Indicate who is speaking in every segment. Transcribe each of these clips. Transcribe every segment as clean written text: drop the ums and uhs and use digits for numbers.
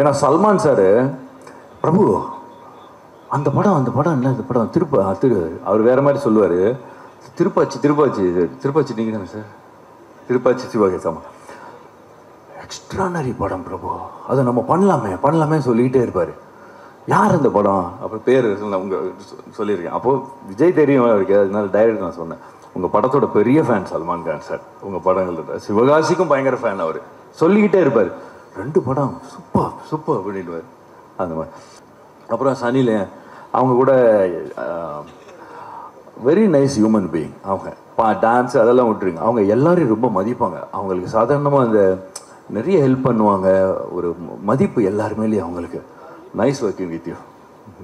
Speaker 1: ஏன்னா சல்மான் சார் பிரபு அந்த படம் என்ன இந்த படம் அவர் வேற மாதிரி சொல்லுவார். திருப்பாச்சி நீங்கள் தானே சார்? திருப்பாச்சி சிவகேசமா எக்ஸ்ட்ரானரி படம் பிரபு, அதை நம்ம பண்ணலாமே சொல்லிக்கிட்டே இருப்பார். யார் அந்த படம்? அப்புறம் பேர் உங்கள் சொல்லியிருக்கேன். அப்போது விஜய் தெரியும் அவருக்கு, அதனால டைரக்ட் நான் சொன்னேன், உங்கள் படத்தோட பெரிய ஃபேன் சல்மான் கான் சார், உங்கள் படங்கள் சிவகாசிக்கும் பயங்கர ஃபேன் அவர், சொல்லிக்கிட்டே இருப்பார் 2 படம் சூப்பர் அப்படின்வார் அந்த மாதிரி. அப்புறம் சனியில் அவங்க கூட வெரி நைஸ் ஹியூமன் பீயிங். அவங்க டான்ஸ் அதெல்லாம் விட்டுருங்க, அவங்க எல்லாரையும் ரொம்ப மதிப்பாங்க. அவங்களுக்கு சாதாரணமாக அந்த நிறைய ஹெல்ப் பண்ணுவாங்க, ஒரு மதிப்பு எல்லாருமேலேயும் அவங்களுக்கு. Nice working with you,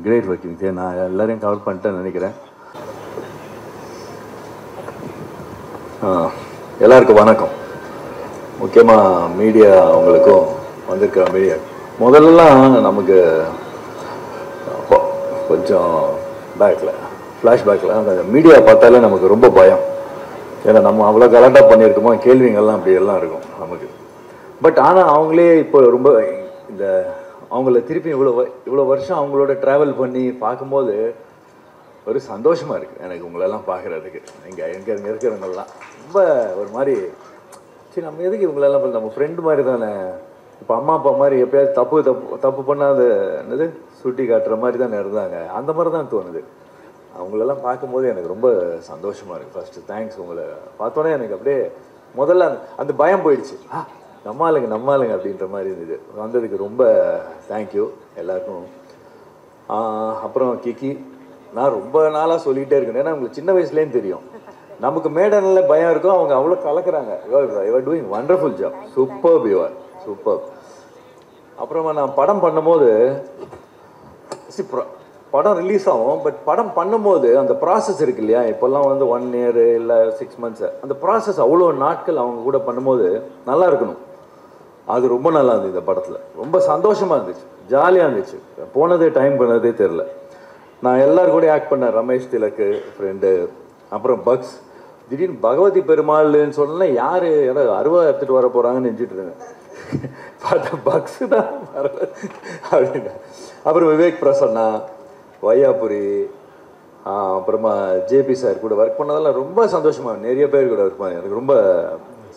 Speaker 1: great working with you. நான் எல்லாரையும் கவர் பண்ணிட்டேன்னு நினைக்கிறேன். எல்லாருக்கும் வணக்கம். முக்கியமாக மீடியா அவங்களுக்கும் வந்திருக்கிற மீடியா, முதல்லலாம் நமக்கு கொஞ்சம் ஃப்ளாஷ்பேக்கில் அந்த மீடியா பார்த்தாலே நமக்கு ரொம்ப பயம். ஏன்னா நம்ம அவ்வளோ கலண்டாக பண்ணியிருக்கோமோ, கேள்விங்கள்லாம் அப்படி எல்லாம் இருக்கும் நமக்கு. பட் ஆனால் அவங்களே இப்போ ரொம்ப இந்த அவங்கள திருப்பி இவ்வளோ வருஷம் அவங்களோட ட்ராவல் பண்ணி பார்க்கும்போது ஒரு சந்தோஷமாக இருக்குது எனக்கு உங்களெல்லாம் பார்க்குறதுக்கு. இங்கே இருக்கிறவங்கெல்லாம் ரொம்ப ஒரு மாதிரி, சரி நம்ம எதுக்கு இவங்களெல்லாம் நம்ம ஃப்ரெண்டு மாதிரி தானே, இப்போ அம்மா அப்பா மாதிரி எப்போயாவது தப்பு பண்ணாத என்னது சுட்டி காட்டுற மாதிரி தானே இருந்தாங்க, அந்த மாதிரி தான் தோணுது. அவங்களெல்லாம் பார்க்கும்போது எனக்கு ரொம்ப சந்தோஷமாக இருக்குது. First thanks. உங்களை பார்த்தோன்னே எனக்கு அப்படியே முதல்ல அந்த பயம் போயிடுச்சு. நம்ம ஆளுங்க அப்படின்ற மாதிரி இருந்தது. வந்ததுக்கு ரொம்ப தேங்க்யூ எல்லாருக்கும். அப்புறம் கிக்கி, நான் ரொம்ப நாளாக சொல்லிகிட்டே இருக்கேன், ஏன்னா உங்களுக்கு சின்ன வயசுலேயும் தெரியும் நமக்கு மேடனில் பயம் இருக்கும், அவங்க அவ்வளோ கலக்குறாங்க. You're doing wonderful job, super. அப்புறமா நான் படம் பண்ணும்போது படம் ரிலீஸ் ஆகும், பட் படம் பண்ணும்போது அந்த ப்ராசஸ் இருக்கு இல்லையா, இப்போல்லாம் வந்து 1 year இல்லை 6 months, அந்த ப்ராசஸ் அவ்வளோ நாட்கள் அவங்க கூட பண்ணும்போது நல்லா இருக்கணும். அது ரொம்ப நல்லா இருந்துச்சு. இந்த படத்தில் ரொம்ப சந்தோஷமாக இருந்துச்சு, ஜாலியாக இருந்துச்சு. போனதே டைம் பண்ணதே தெரில. நான் எல்லாரும் கூட ஆக்ட் பண்ணேன். ரமேஷ் திலக்கு ஃப்ரெண்டு, அப்புறம் பக்ஸ். திடீர்னு பகவதி பெருமாள்னு சொன்னா யார் யாராவது அருவா எடுத்துகிட்டு வர போகிறாங்கன்னு நினச்சிட்டு இருந்தேன். பார்த்தா பக்ஸு தான் அப்படின்னு. அப்புறம் விவேக் பிரசன்னா, வையாபுரி, அப்புறமா ஜேபி சார் கூட ஒர்க் பண்ணதெல்லாம் ரொம்ப சந்தோஷமாக, நிறைய பேர் கூட ஒர்க் பண்ண எனக்கு ரொம்ப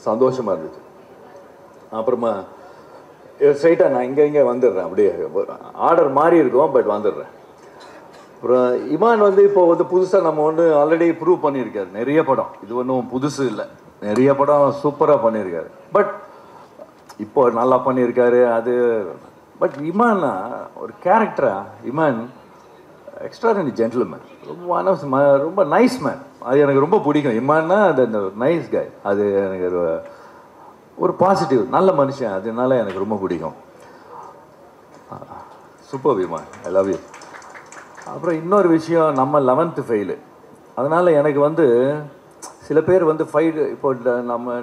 Speaker 1: சந்தோஷமாக இருந்துச்சு. அப்புறமா ஸ்ட்ரைட்டாக நான் இங்கே வந்துடுறேன், அப்படியே ஆர்டர் மாறி இருக்கும், பட் வந்துடுறேன். அப்புறம் இமான் வந்து இப்போ வந்து புதுசாக நம்ம ஒன்று ஆல்ரெடி ப்ரூவ் பண்ணியிருக்காரு. நிறைய படம், இது ஒன்றும் புதுசு இல்லை, நிறைய படம் சூப்பராக பண்ணியிருக்காரு. பட் இப்போ நல்லா பண்ணியிருக்காரு அது. பட் இமான் ஒரு கேரக்டரா, இமான் எக்ஸ்ட்ராடனரி ஜென்டில்மேன், ரொம்ப நைஸ் மேன். அது எனக்கு ரொம்ப பிடிக்கும். இமான்னா அந்த நைஸ் கை, அது எனக்கு ஒரு பாசிட்டிவ் நல்ல மனுஷன், அதனால எனக்கு ரொம்ப பிடிக்கும். Super Imman, I love you. அப்புறம் இன்னொரு விஷயம், நம்ம 11th ஃபெயிலு, அதனால் எனக்கு வந்து சில பேர் வந்து இப்போ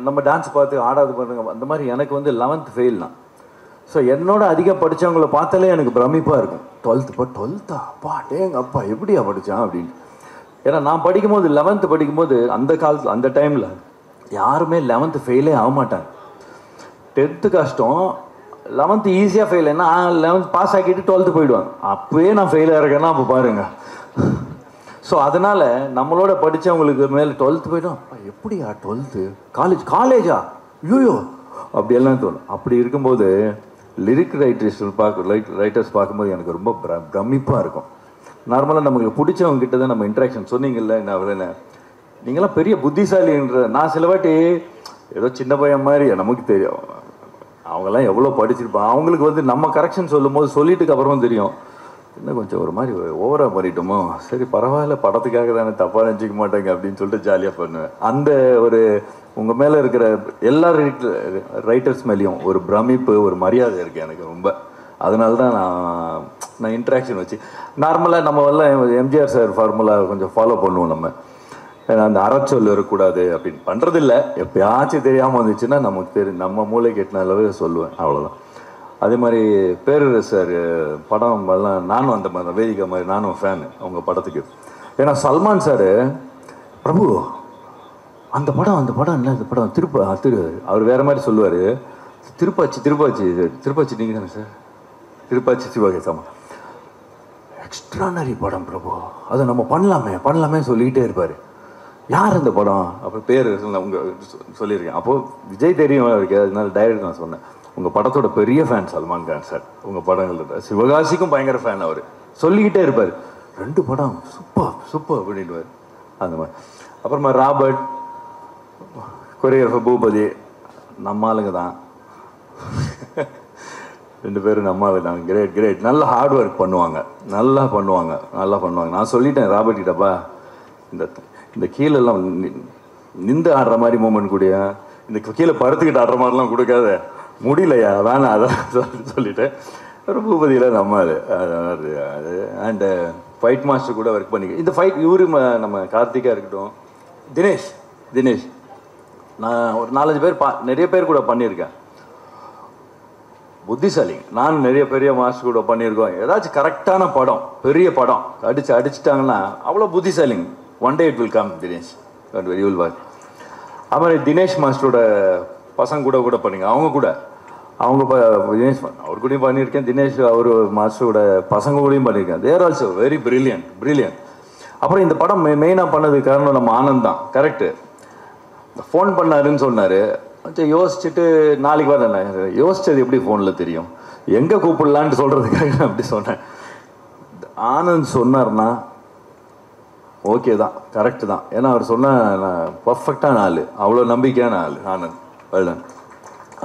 Speaker 1: நம்ம டான்ஸ் பார்த்து ஆடாது பண்ணுங்க, அந்த மாதிரி எனக்கு வந்து 11th ஃபெயில் தான். ஸோ என்னோட அதிகம் படித்தவங்கள பார்த்தாலே எனக்கு பிரமிப்பாக இருக்கும். 12th அப்பா டேங்க அப்பா எப்படியா படித்தான் அப்படின்னு. ஏன்னா நான் படிக்கும்போது 11th படிக்கும்போது அந்த காலத்தில் அந்த டைமில் யாருமே 11th ஃபெயிலே ஆக மாட்டாங்க. 10th கஷ்டம், 11th ஈஸியாக ஃபெயில். ஏன்னா 11th பாஸ் ஆக்கிட்டு 12th போயிடுவாங்க. அப்போயே நான் ஃபெயிலாக இருக்கேன்னா அப்போ பாருங்கள். ஸோ அதனால் நம்மளோட படித்தவங்களுக்கு மேலே 12th போய்டும், எப்படியா 12th காலேஜா ஐயோ அப்படியெல்லாம் தோணும். அப்படி இருக்கும்போது லிரிக் ரைட்டர்ஸ் பார்க்கும்போது எனக்கு ரொம்ப பிரமிப்பாக இருக்கும். நார்மலாக நமக்கு பிடிச்சவங்க கிட்ட தான் நம்ம இன்ட்ராக்ஷன் சொன்னீங்கல்ல, என்ன அவ்வளோ நீங்களாம் பெரிய புத்திசாலின்ற. நான் சில வாட்டி ஏதோ சின்ன பையன் மாதிரி, நமக்கு தெரியும் அவங்கெல்லாம் எவ்வளோ படிச்சிருப்பான். அவங்களுக்கு வந்து நம்ம கரெக்ஷன் சொல்லும் போது சொல்லிட்டுக்கு அப்புறமும் தெரியும், இன்னும் கொஞ்சம் ஒரு மாதிரி ஓவராக பண்ணிட்டோமோ, சரி பரவாயில்ல படத்துக்காக தானே தப்பாக நினச்சிக்க மாட்டேங்க அப்படின்னு சொல்லிட்டு ஜாலியாக பண்ணுவேன். அந்த ஒரு உங்கள் மேலே இருக்கிற எல்லா ரைட்டர்ஸ் மேலேயும் ஒரு பிரமிப்பு, ஒரு மரியாதை இருக்குது எனக்கு ரொம்ப. அதனால தான் நான் இன்ட்ராக்ஷன் வச்சு நார்மலாக நம்ம எல்லாம் எம்ஜிஆர் சார் ஃபார்முலா கொஞ்சம் ஃபாலோ பண்ணுவோம். நம்ம அந்த அறச்சொல் இருக்கக்கூடாது அப்படின்னு பண்ணுறதில்ல. எப்பயாச்சும் தெரியாமல் வந்துச்சுன்னா நமக்கு தெரியும், நம்ம மூளைக்கு எட்டின அளவு சொல்லுவேன், அவ்வளோதான். அதே மாதிரி பேரரசு சார் படம் எல்லாம் நானும் அந்த மாதிரி வேதிக்கா மாதிரி நானும் ஃபேனு அவங்க படத்துக்கு. ஏன்னா சல்மான் சார் பிரபு அந்த படம் என்ன இந்த படம் அவர் வேறு மாதிரி சொல்லுவார். திருப்பாச்சி நீங்கள் தானே சார்? திருப்பாச்சி சிவகேசமா எக்ஸ்ட்ரானரி படம் பிரபு, அதை நம்ம பண்ணலாமே சொல்லிக்கிட்டே இருப்பார். யார் அந்த படம்? அப்புறம் பேர் உங்க சொல்லியிருக்கேன். அப்போது விஜய் தெரியும் அவருக்கு, அதனால டைரக்ட் நான் சொன்னேன், உங்கள் படத்தோட பெரிய ஃபேன் சல்மான் கான் சார், உங்கள் படங்கள் சிவகாசிக்கும் பயங்கர ஃபேன் அவர், சொல்லிக்கிட்டே இருப்பார் 2 படம் சூப்பர் அப்படின்வார். அந்த மாதிரி. அப்புறமா ராபர்ட், கொரியோகிராஃபர் பூபதி, நம்ம ஆளுங்க தான் 2 பேரும் நம்ம ஆளு தான். கிரேட். நல்லா ஹார்ட் ஒர்க் பண்ணுவாங்க, நல்லா பண்ணுவாங்க. நான் சொல்லிட்டேன் ராபர்ட் கிட்டப்பா, இந்த கீழெல்லாம் நின்று ஆடுற மாதிரி மூமெண்ட் கூடிய, இந்த கீழே படுத்துக்கிட்டு ஆடுற மாதிரிலாம் கொடுக்காத, முடியலையா வேணாம், அதான் சொல்லிட்டேன். பூபதியில் நம்ம அது அண்டு ஃபைட் மாஸ்டர் கூட ஒர்க் பண்ணிக்க. இந்த ஃபைட் இவரு நம்ம கார்த்திகா இருக்கட்டும், தினேஷ் நான் ஒரு 4-5 பேர் நிறைய பேர் கூட பண்ணியிருக்கேன். புத்திசாலிங்க. நான் நிறைய பெரிய மாஸ்டர் கூட பண்ணியிருக்கோம். ஏதாச்சும் கரெக்டான படம், பெரிய படம் அடிச்சுட்டாங்கன்னா அவ்வளோ புத்திசாலிங்க. One day it will come Dinesh, very will watch. அப்புறம் தினேஷ் மாஸ்டரோட பசங்க கூட பண்ணிங்க. அவங்க தினேஷ் அவர் கூடயும் பண்ணியிருக்கேன். தினேஷ் அவர் மாஸ்டரோட பசங்க கூடயும் பண்ணியிருக்கேன். தேர் ஆல்சோ வெரி பிரில்லியன்ட். அப்புறம் இந்த படம் மெயினாக பண்ணதுக்கு காரணம் நம்ம ஆனந்த் தான். கரெக்டு. ஃபோன் பண்ணாருன்னு சொன்னார். கொஞ்சம் யோசிச்சுட்டு நாளைக்கு வரேன். யோசிச்சது எப்படி ஃபோனில் தெரியும், எங்கே கூப்பிடலான்ட்டு சொல்கிறதுக்காக நான் அப்படி சொன்னேன். ஆனந்த் சொன்னார்னா ஓகே தான், கரெக்டு தான். ஏன்னா அவர் சொன்ன பர்ஃபெக்டான ஆள், அவ்வளோ நம்பிக்கையான ஆள் ஆனந்த் வேலன்.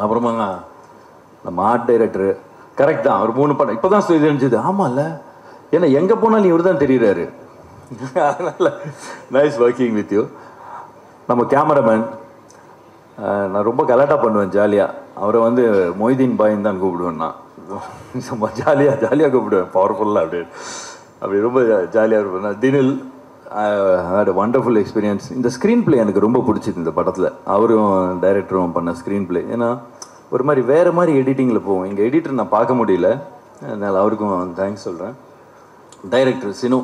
Speaker 1: அப்புறமாங்க நம்ம ஆர்ட் டைரக்டரு கரெக்ட் தான். அவர் 3 படம் இப்போ தான் தெரிஞ்சது. ஆமாம்ல, ஏன்னா எங்கே போனாலும் இவர் தான் தெரியுறாரு. அதனால் நைஸ் ஒர்க்கிங் வித் யூ. நம்ம கேமராமேன், நான் ரொம்ப கலாட்டா பண்ணுவேன் ஜாலியாக. அவரை மொய்தீன் பாயின்னு தான் கூப்பிடுவேன். நான் ஜாலியாக கூப்பிடுவேன், பவர்ஃபுல்லாக அப்படி ரொம்ப ஜாலியாக இருப்பேன். நான் தினில் வண்டர்ஃபுல் எக்ஸ்பீரியன்ஸ். இந்த ஸ்க்ரீன் பிளே எனக்கு ரொம்ப பிடிச்சிது இந்த படத்தில். அவரும் டைரக்டரும் பண்ண ஸ்க்ரீன் பிளே. ஏன்னா ஒரு மாதிரி வேறு மாதிரி எடிட்டிங்கில் போவோம். எங்கள் எடிட்டர் நான் பார்க்க முடியல, அதனால் அவருக்கும் தேங்க்ஸ் சொல்கிறேன். டைரக்டர் சினு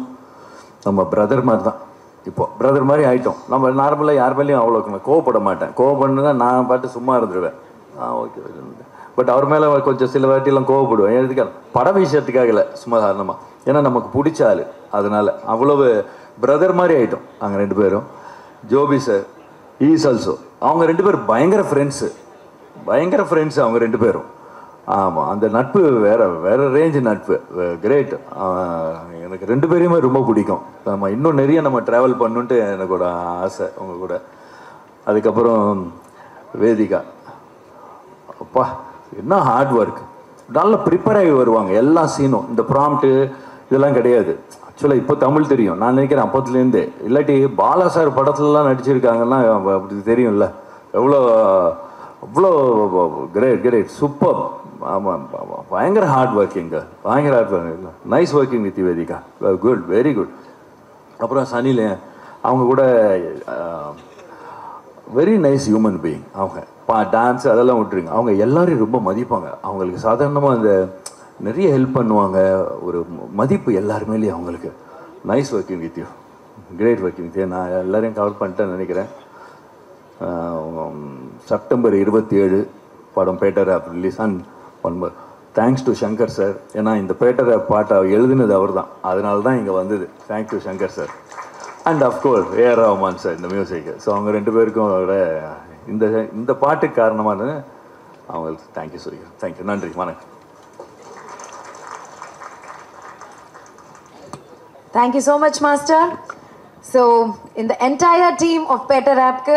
Speaker 1: நம்ம பிரதர் மாதிரி தான். இப்போ பிரதர் மாதிரி ஆகிட்டோம். நம்ம நார்மலாக யார் மேலேயும் அவ்வளோ கோவப்பட மாட்டேன். கோவப்படுனா நான் பாட்டு சும்மா இருந்துருவேன். ஓகே. பட் அவர் மேலே கொஞ்சம் சில வாட்டியெல்லாம் கோவப்படுவேன். எதுக்காக? பட விஷயத்துக்காக இல்லை, சும்மா சாதாரணமாக. ஏன்னா நமக்கு பிடிச்ச ஆள், அதனால் அவ்வளவு பிரதர் மாதிரி ஆகிட்டோம் நாங்கள் 2 பேரும். Jobi sir is also. அவங்க 2 பேரும் பயங்கர ஃப்ரெண்ட்ஸு அவங்க 2 பேரும். ஆமாம், அந்த நட்பு வேறு ரேஞ்சு நட்பு. கிரேட். எனக்கு 2 பேரையுமே ரொம்ப பிடிக்கும். நம்ம இன்னும் நிறைய நம்ம ட்ராவல் பண்ணுன்ட்டு எனக்கோட ஆசை அவங்க கூட. அதுக்கப்புறம் வேதிகா, அப்பா என்ன ஹார்ட் ஒர்க், நல்லா ப்ரிப்பேர் ஆகி வருவாங்க எல்லா சீனும். இந்த ப்ராம்ப்ட்டு இதெல்லாம் கிடையாது. ஆக்சுவலாக இப்போ தமிழ் தெரியும் நான் நினைக்கிறேன் அப்போத்துலேருந்தே. இல்லாட்டி பாலா சார் படத்துலலாம் நடிச்சிருக்காங்கன்னா அப்படி தெரியும்ல, அவ்வளோ கிரேட் சூப்பர். ஆமாம், பயங்கர ஹார்ட் ஒர்க்கிங்க, nice working with Vedika, good, very good. அப்புறம் சனில அவங்க கூட வெரி நைஸ் ஹியூமன் பீயிங். அவங்க டான்ஸ் அதெல்லாம் விட்டுருங்க, அவங்க எல்லாரையும் ரொம்ப மதிப்பாங்க. அவங்களுக்கு சாதாரணமாக அந்த நிறைய ஹெல்ப் பண்ணுவாங்க, ஒரு மதிப்பு எல்லாருமேலேயும் அவங்களுக்கு. Nice working with you, great working with you. நான் எல்லோரையும் கவர் பண்ணிட்டேன்னு நினைக்கிறேன். செப்டம்பர் 27 படம் பேட்டர் ஆப் ரிலீஸ். And thanks to Shankar sir. ஏன்னா இந்த பேட்டர் ஆப் பாட்டை எழுதுனது அவர் தான், அதனால தான் இங்கே வந்தது. Thanks to Shankar sir. And of course AR Rahman sir இந்த மியூசிக்கு. ஸோ அவங்க 2 பேருக்கும் இந்த பாட்டுக்கு காரணமான அவங்களுக்கு தேங்க்யூ சொல்லிக்கிறேன். தேங்க்யூ, நன்றி, வணக்கம்.
Speaker 2: Thank you so much, Master. So, in the entire team of Petter App,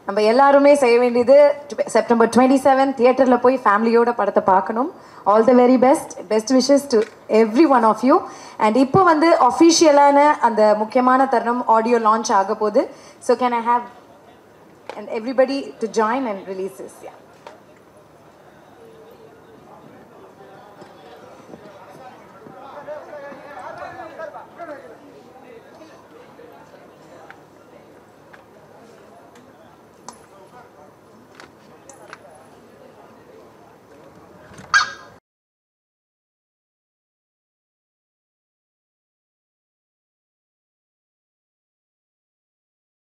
Speaker 2: நம்ம எல்லாருமே செய்ய வேண்டியது செப்டம்பர் 27 தியேட்டரில் போய் ஃபேமிலியோட படத்தை பார்க்கணும். All the very best wishes to everyone of you. And இப்போ அஃபிஷியலான அந்த முக்கியமான தருணம் ஆடியோ லான்ச் ஆக போகுது. So can I have and everybody to join and release this. Yeah.